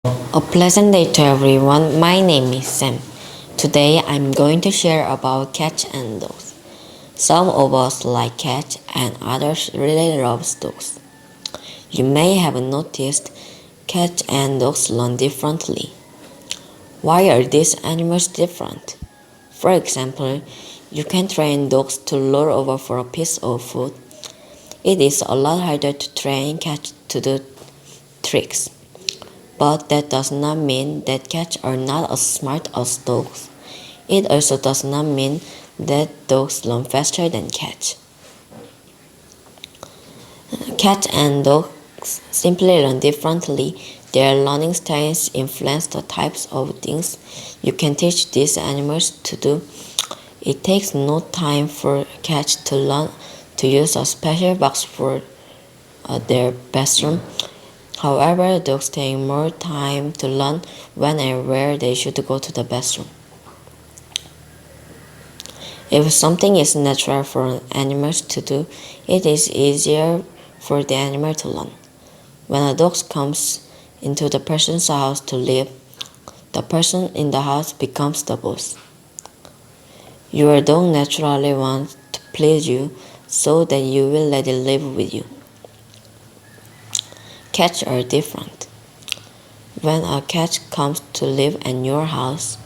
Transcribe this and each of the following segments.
A pleasant day to everyone. My name is Sam. Today I'm going to share about cats and dogs. Some of us like cats and others really love dogs. You may have noticed cats and dogs learn differently. Why are these animals different? For example, you can train dogs to lure over for a piece of food. It is a lot harder to train cats to do tricks. But that does not mean that cats are not as smart as dogs. It also does not mean that dogs learn faster than cats. Cats and dogs simply learn differently. Their learning styles influence the types of things you can teach these animals to do. It takes no time for cats to learn to use a special box for their bathroom. However, dogs take more time to learn when and where they should go to the bathroom. If something is natural for animals to do, it is easier for the animal to learn. When a dog comes into the person's house to live, the person in the house becomes the boss. Your dog naturally wants to please you, so that you will let it live with you. Cats are different. When a cat comes to live in your house,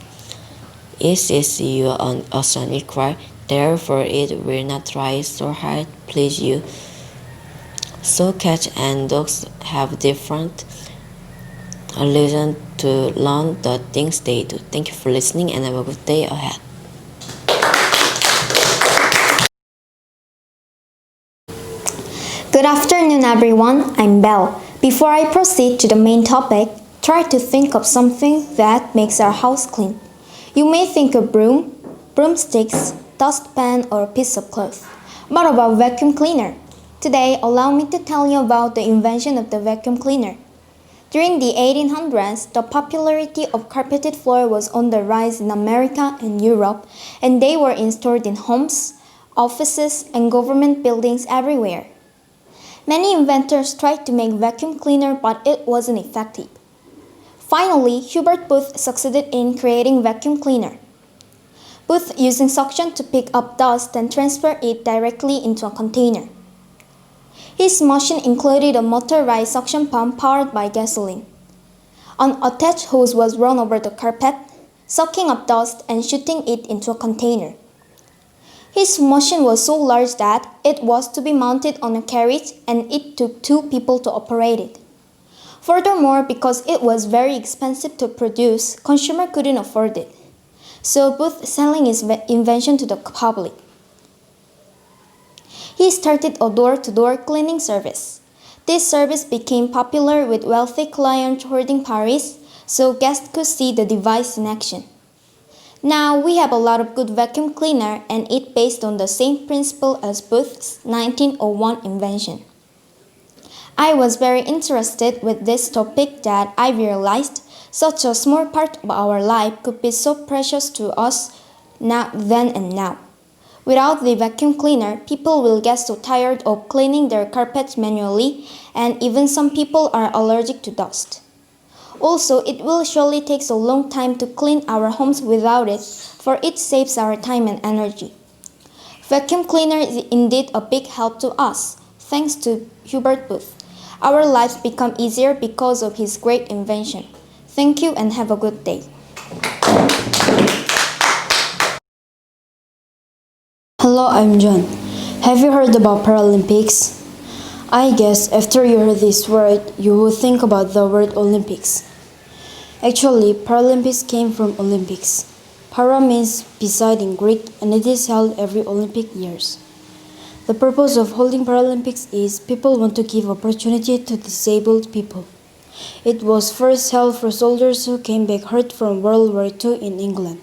it sees you as an equal, therefore it will not try so hard to please you. So cats and dogs have different reasons to learn the things they do. Thank you for listening and have a good day ahead. Good afternoon, everyone. I'm Belle. Before I proceed to the main topic, try to think of something that makes our house clean. You may think of broom, broomsticks, dustpan, or a piece of cloth. What about vacuum cleaner? Today, allow me to tell you about the invention of the vacuum cleaner. During the 1800s, the popularity of carpeted floor was on the rise in America and Europe, and they were installed in homes, offices, and government buildings everywhere. Many inventors tried to make vacuum cleaner, but it wasn't effective. Finally, Hubert Booth succeeded in creating vacuum cleaner. Booth using suction to pick up dust and transfer it directly into a container. His machine included a motorized suction pump powered by gasoline. An attached hose was run over the carpet, sucking up dust and shooting it into a container. His machine was so large that it was to be mounted on a carriage and it took 2 people to operate it. Furthermore, because it was very expensive to produce, consumers couldn't afford it. So Booth selling his invention to the public. He started a door-to-door cleaning service. This service became popular with wealthy clients hoarding Paris, so guests could see the device in action. Now we have a lot of good vacuum cleaner and it based on the same principle as Booth's 1901 invention. I was very interested with this topic that I realized such a small part of our life could be so precious to us then and now. Without the vacuum cleaner, people will get so tired of cleaning their carpets manually, and even some people are allergic to dust. Also, it will surely take a long time to clean our homes without it, for it saves our time and energy. Vacuum cleaner is indeed a big help to us, thanks to Hubert Booth. Our lives become easier because of his great invention. Thank you and have a good day. Hello, I'm John. Have you heard about Paralympics? I guess after you heard this word, you will think about the word Olympics. Actually, Paralympics came from Olympics. Para means beside in Greek, and it is held every Olympic years. The purpose of holding Paralympics is people want to give opportunity to disabled people. It was first held for soldiers who came back hurt from World War II in England.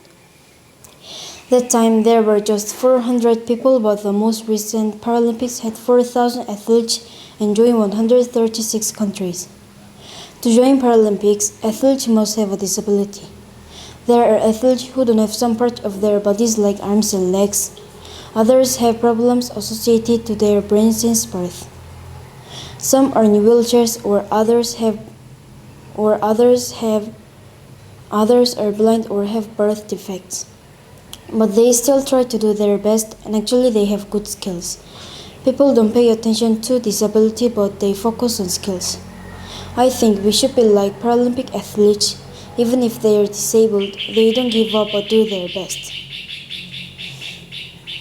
That time there were just 400 people, but the most recent Paralympics had 4,000 athletes and joined 136 countries. To join Paralympics, athletes must have a disability. There are athletes who don't have some part of their bodies like arms and legs. Others have problems associated to their brain since birth. Some are in wheelchairs or others have or others are blind or have birth defects. But they still try to do their best, and actually they have good skills. People don't pay attention to disability, but they focus on skills. I think we should be like Paralympic athletes. Even if they are disabled, they don't give up or do their best.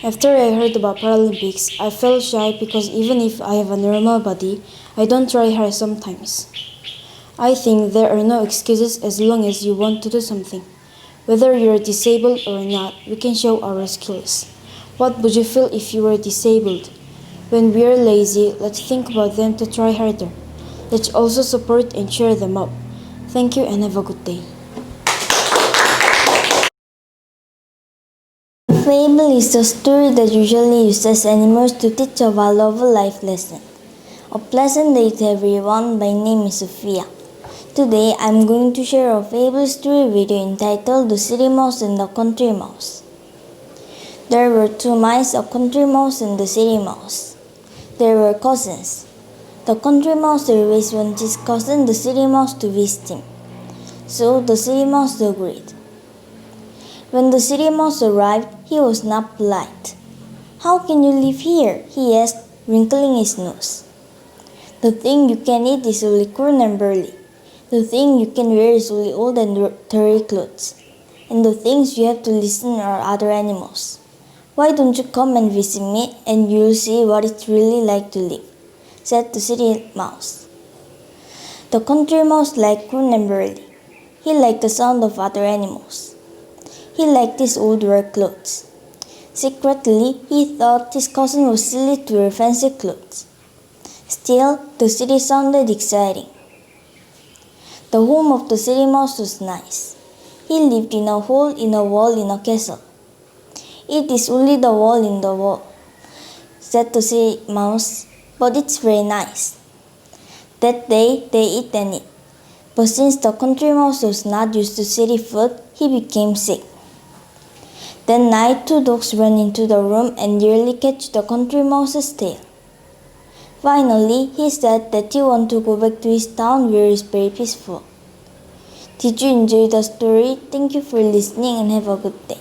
After I heard about Paralympics, I felt shy because even if I have a normal body, I don't try hard sometimes. I think there are no excuses as long as you want to do something. Whether you're disabled or not, we can show our skills. What would you feel if you were disabled? When we are lazy, let's think about them to try harder. Let's also support and cheer them up. Thank you and have a good day. Fable is a story that usually uses animals to teach a valuable life lesson. A pleasant day to everyone. My name is Sophia. Today I am going to share a fable story video entitled The City Mouse and the Country Mouse. There were two mice, a country mouse and the city mouse. They were cousins. The country mouse always wanted his cousin, the city mouse, to visit him. So the city mouse agreed. When the city mouse arrived, he was not polite. "How can you live here?" he asked, wrinkling his nose. "The thing you can eat is only corn and barley. The thing you can wear is only old and dirty clothes. And the things you have to listen are other animals. Why don't you come and visit me, and you'll see what it's really like to live," said the city mouse. The country mouse liked corn and barley. He liked the sound of other animals. He liked his old work clothes. Secretly, he thought his cousin was silly to wear fancy clothes. Still, the city sounded exciting. The home of the city mouse was nice. He lived in a hole in a wall in a castle. "It is only the wall in the wall," said the city mouse, "but it's very nice." That day, they ate and ate. But since the country mouse was not used to city food, he became sick. That night, two dogs ran into the room and nearly catch the country mouse's tail. Finally, he said that he wanted to go back to his town where it's very peaceful. Did you enjoy the story? Thank you for listening and have a good day.